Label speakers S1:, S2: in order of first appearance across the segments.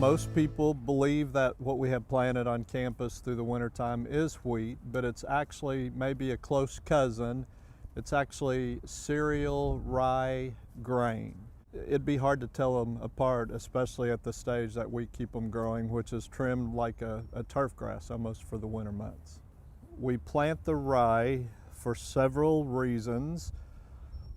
S1: Most people believe that what we have planted on campus through the wintertime is wheat, but it's actually maybe a close cousin. It's actually cereal rye grain. It'd be hard to tell them apart, especially at the stage that we keep them growing, which is trimmed like a turf grass almost for the winter months. We plant the rye for several reasons,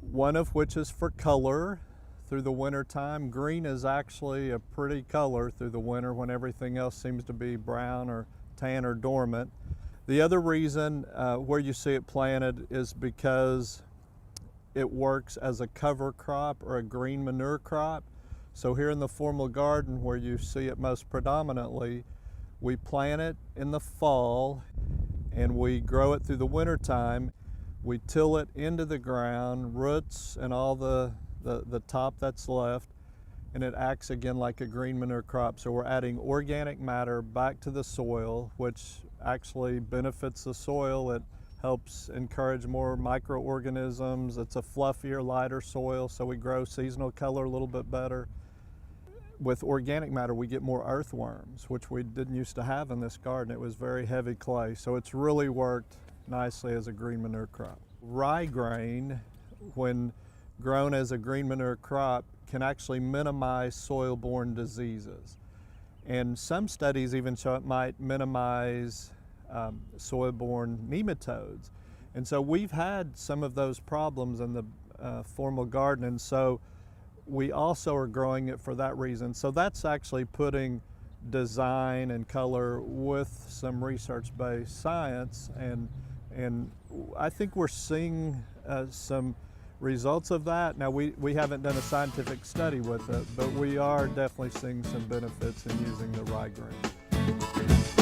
S1: one of which is for color. Through the winter time, green is actually a pretty color through the winter when everything else seems to be brown or tan or dormant. The other reason where you see it planted is because it works as a cover crop or a green manure crop. So here in the formal garden where you see it most predominantly, we plant it in the fall and we grow it through the winter time. We till it into the ground, roots and all the top that's left, and it acts again like a green manure crop. So we're adding organic matter back to the soil, which actually benefits the soil. It helps encourage more microorganisms. It's a fluffier, lighter soil, so we grow seasonal color a little bit better. With organic matter, we get more earthworms, which we didn't used to have in this garden. It was very heavy clay, so it's really worked nicely as a green manure crop. Rye grain, when grown as a green manure crop, can actually minimize soil-borne diseases. And some studies even show it might minimize soil-borne nematodes. And so we've had some of those problems in the formal garden, and so we also are growing it for that reason. So that's actually putting design and color with some research-based science, and I think we're seeing some results of that. Now we haven't done a scientific study with it, but we are definitely seeing some benefits in using the rye grain.